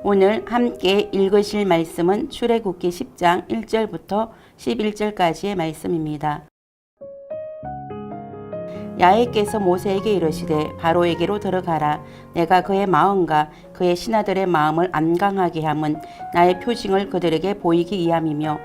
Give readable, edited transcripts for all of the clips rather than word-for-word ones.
오늘 함께 읽으실 말씀은 출애굽기 10장 1절부터 11절까지의 말씀입니다. 야훼께서 모세에게 이르시되 바로에게로 들어가라. 내가 그의 마음과 그의 신하들의 마음을 안강하게 함은 나의 표징을 그들에게 보이기 위함이며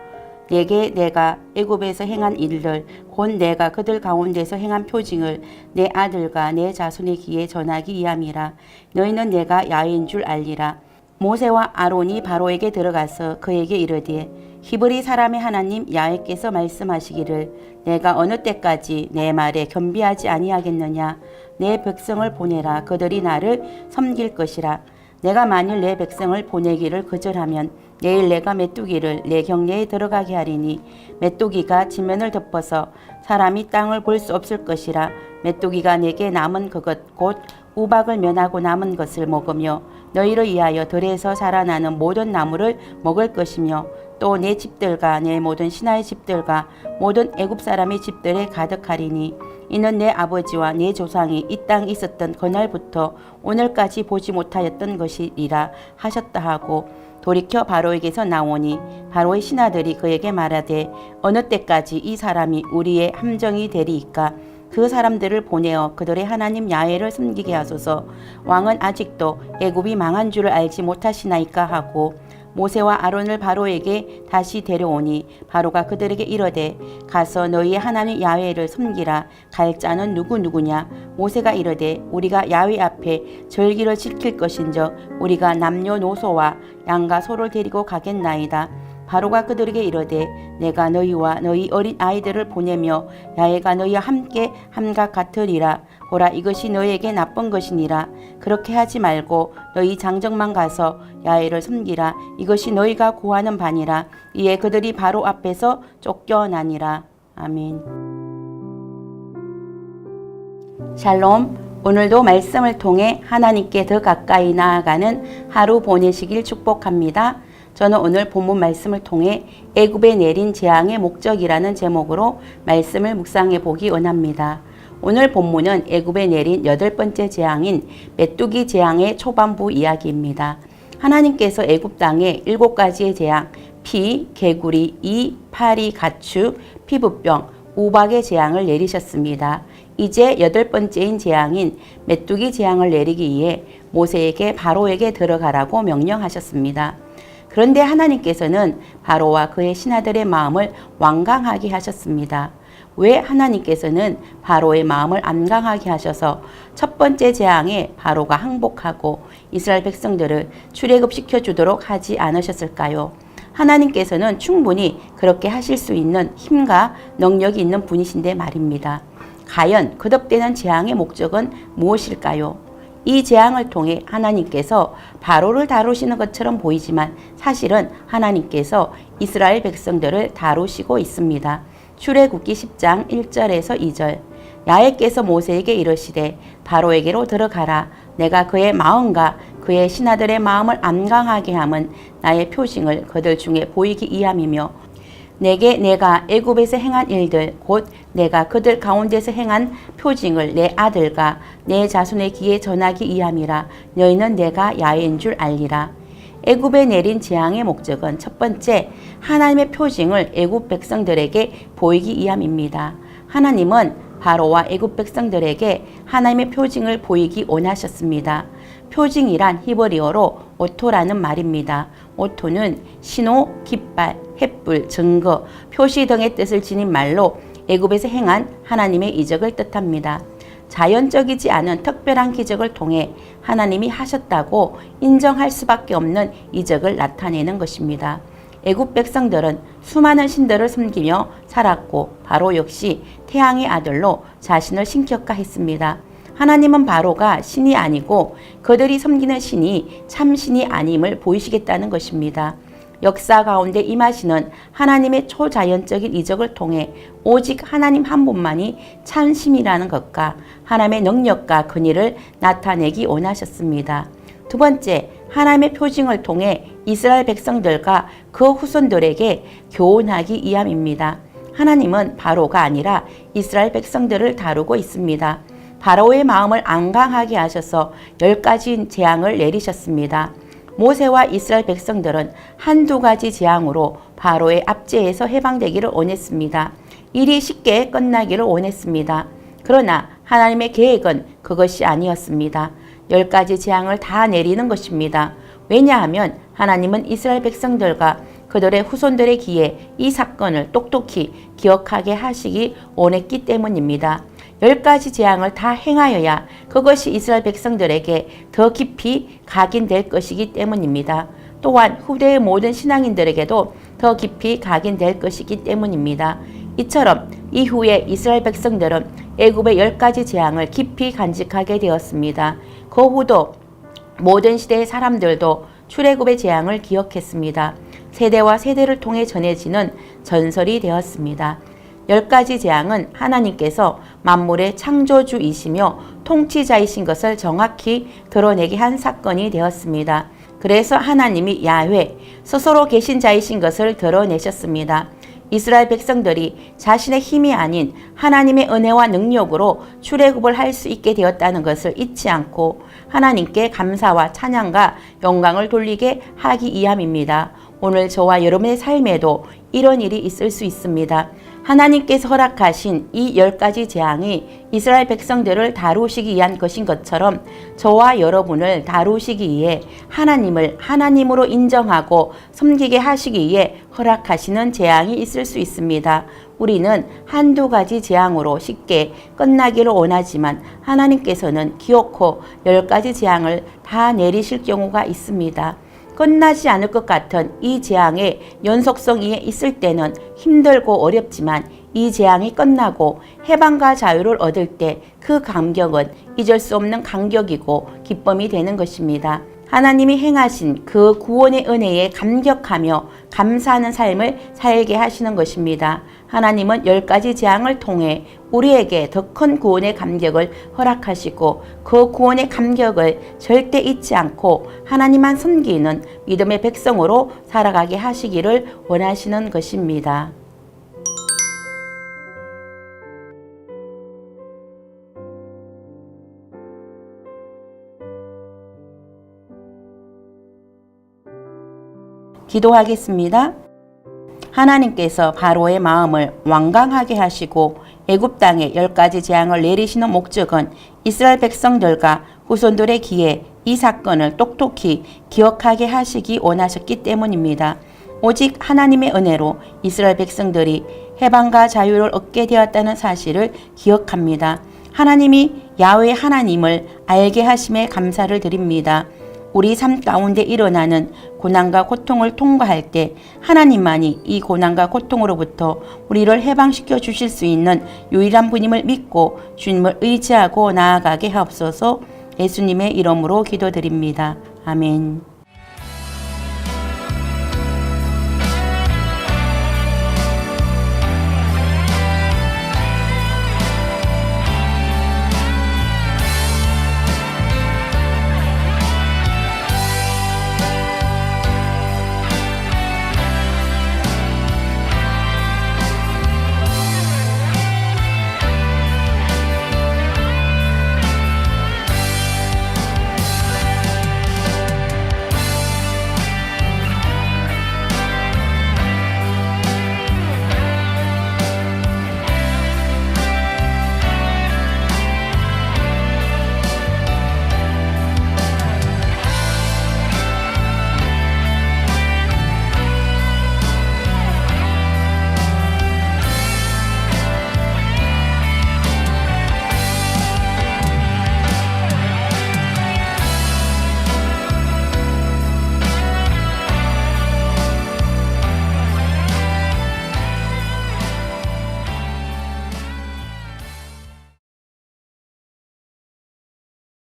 내게 내가 애굽에서 행한 일들 곧 내가 그들 가운데서 행한 표징을 내 아들과 내 자손의 귀에 전하기 위함이라. 너희는 내가 야훼인 줄 알리라. 모세와 아론이 바로에게 들어가서 그에게 이르되 히브리 사람의 하나님 야훼께서 말씀하시기를 내가 어느 때까지 내 말에 겸비하지 아니하겠느냐. 내 백성을 보내라. 그들이 나를 섬길 것이라. 내가 만일 내 백성을 보내기를 거절하면 내일 내가 메뚜기를 내 경내에 들어가게 하리니 메뚜기가 지면을 덮어서 사람이 땅을 볼 수 없을 것이라. 메뚜기가 내게 남은 그것 곧 우박을 면하고 남은 것을 먹으며 너희를 위하여 들에서 자라나는 모든 나무를 먹을 것이며 또 내 집들과 내 모든 신하의 집들과 모든 애굽 사람의 집들에 가득하리니 이는 내 아버지와 내 조상이 이 땅에 있었던 그날부터 오늘까지 보지 못하였던 것이리라 하셨다 하고 돌이켜 바로에게서 나오니 바로의 신하들이 그에게 말하되 어느 때까지 이 사람이 우리의 함정이 되리이까. 그 사람들을 보내어 그들의 하나님 야훼를 섬기게 하소서. 왕은 아직도 애굽이 망한 줄을 알지 못하시나이까 하고 모세와 아론을 바로에게 다시 데려오니 바로가 그들에게 이르되 가서 너희의 하나님 야훼를 섬기라. 갈 자는 누구냐. 모세가 이르되 우리가 야훼 앞에 절기를 지킬 것인즉 우리가 남녀노소와 양과 소를 데리고 가겠나이다. 바로가 그들에게 이르되 내가 너희와 너희 어린 아이들을 보내며 야훼가 너희와 함께 함과 같으리라. 보라 이것이 너희에게 나쁜 것이니라. 그렇게 하지 말고 너희 장정만 가서 야훼를 섬기라. 이것이 너희가 구하는 바니라. 이에 그들이 바로 앞에서 쫓겨나니라. 아멘. 샬롬. 오늘도 말씀을 통해 하나님께 더 가까이 나아가는 하루 보내시길 축복합니다. 저는 오늘 본문 말씀을 통해 애굽에 내린 재앙의 목적이라는 제목으로 말씀을 묵상해 보기 원합니다. 오늘 본문은 애굽에 내린 8번째 재앙인 메뚜기 재앙의 초반부 이야기입니다. 하나님께서 애굽 땅에 7가지의 재앙, 피, 개구리, 이, 파리, 가축, 피부병, 우박의 재앙을 내리셨습니다. 이제 8번째인 재앙인 메뚜기 재앙을 내리기 위해 모세에게 바로에게 들어가라고 명령하셨습니다. 그런데 하나님께서는 바로와 그의 신하들의 마음을 완강하게 하셨습니다. 왜 하나님께서는 바로의 마음을 안강하게 하셔서 첫 번째 재앙에 바로가 항복하고 이스라엘 백성들을 출애굽시켜 주도록 하지 않으셨을까요? 하나님께서는 충분히 그렇게 하실 수 있는 힘과 능력이 있는 분이신데 말입니다. 과연 거듭되는 재앙의 목적은 무엇일까요? 이 재앙을 통해 하나님께서 바로를 다루시는 것처럼 보이지만 사실은 하나님께서 이스라엘 백성들을 다루시고 있습니다. 출애굽기 10장 1절에서 2절 야훼께서 모세에게 이르시되 바로에게로 들어가라. 내가 그의 마음과 그의 신하들의 마음을 안강하게 함은 나의 표징을 그들 중에 보이기 위함이며 내게 내가 애굽에서 행한 일들 곧 내가 그들 가운데서 행한 표징을 내 아들과 내 자손의 귀에 전하기 위함이라. 너희는 내가 야훼인 줄 알리라. 애굽에 내린 재앙의 목적은 첫 번째, 하나님의 표징을 애굽 백성들에게 보이기 위함입니다. 하나님은 바로와 애굽 백성들에게 하나님의 표징을 보이기 원하셨습니다. 표징이란 히브리어로 오토라는 말입니다. 오토는 신호, 깃발, 횃불, 증거, 표시 등의 뜻을 지닌 말로 애굽에서 행한 하나님의 이적을 뜻합니다. 자연적이지 않은 특별한 기적을 통해 하나님이 하셨다고 인정할 수밖에 없는 이적을 나타내는 것입니다. 애굽 백성들은 수많은 신들을 섬기며 살았고 바로 역시 태양의 아들로 자신을 신격화했습니다. 하나님은 바로가 신이 아니고 그들이 섬기는 신이 참 신이 아님을 보이시겠다는 것입니다. 역사 가운데 임하시는 하나님의 초자연적인 이적을 통해 오직 하나님 한 분만이 참 신이라는 것과 하나님의 능력과 근위를 나타내기 원하셨습니다. 두 번째, 하나님의 표징을 통해 이스라엘 백성들과 그 후손들에게 교훈하기 위함입니다. 하나님은 바로가 아니라 이스라엘 백성들을 다루고 있습니다. 바로의 마음을 안강하게 하셔서 10가지 재앙을 내리셨습니다. 모세와 이스라엘 백성들은 한두 가지 재앙으로 바로의 압제에서 해방되기를 원했습니다. 일이 쉽게 끝나기를 원했습니다. 그러나 하나님의 계획은 그것이 아니었습니다. 10가지 재앙을 다 내리는 것입니다. 왜냐하면 하나님은 이스라엘 백성들과 그들의 후손들의 귀에 이 사건을 똑똑히 기억하게 하시기 원했기 때문입니다. 10가지 재앙을 다 행하여야 그것이 이스라엘 백성들에게 더 깊이 각인될 것이기 때문입니다. 또한 후대의 모든 신앙인들에게도 더 깊이 각인될 것이기 때문입니다. 이처럼 이후에 이스라엘 백성들은 애굽의 10가지 재앙을 깊이 간직하게 되었습니다. 그 후도 모든 시대의 사람들도 출애굽의 재앙을 기억했습니다. 세대와 세대를 통해 전해지는 전설이 되었습니다. 10가지 재앙은 하나님께서 만물의 창조주이시며 통치자이신 것을 정확히 드러내게 한 사건이 되었습니다. 그래서 하나님이 야훼, 스스로 계신 자이신 것을 드러내셨습니다. 이스라엘 백성들이 자신의 힘이 아닌 하나님의 은혜와 능력으로 출애굽을 할 수 있게 되었다는 것을 잊지 않고 하나님께 감사와 찬양과 영광을 돌리게 하기 위함입니다. 오늘 저와 여러분의 삶에도 이런 일이 있을 수 있습니다. 하나님께서 허락하신 이 10가지 재앙이 이스라엘 백성들을 다루시기 위한 것인 것처럼 저와 여러분을 다루시기 위해 하나님을 하나님으로 인정하고 섬기게 하시기 위해 허락하시는 재앙이 있을 수 있습니다. 우리는 한두 가지 재앙으로 쉽게 끝나기를 원하지만 하나님께서는 기어코 10가지 재앙을 다 내리실 경우가 있습니다. 끝나지 않을 것 같은 이 재앙의 연속성 위에 있을 때는 힘들고 어렵지만 이 재앙이 끝나고 해방과 자유를 얻을 때 그 감격은 잊을 수 없는 감격이고 기쁨이 되는 것입니다. 하나님이 행하신 그 구원의 은혜에 감격하며 감사하는 삶을 살게 하시는 것입니다. 하나님은 10가지 재앙을 통해 우리에게 더 큰 구원의 감격을 허락하시고 그 구원의 감격을 절대 잊지 않고 하나님만 섬기는 믿음의 백성으로 살아가게 하시기를 원하시는 것입니다. 기도하겠습니다. 하나님께서 바로의 마음을 완강하게 하시고 애굽 땅에 10가지 재앙을 내리시는 목적은 이스라엘 백성들과 후손들의 귀에 이 사건을 똑똑히 기억하게 하시기 원하셨기 때문입니다. 오직 하나님의 은혜로 이스라엘 백성들이 해방과 자유를 얻게 되었다는 사실을 기억합니다. 하나님이 야훼 하나님을 알게 하심에 감사를 드립니다. 우리 삶 가운데 일어나는 고난과 고통을 통과할 때 하나님만이 이 고난과 고통으로부터 우리를 해방시켜 주실 수 있는 유일한 분임을 믿고 주님을 의지하고 나아가게 하옵소서. 예수님의 이름으로 기도드립니다. 아멘.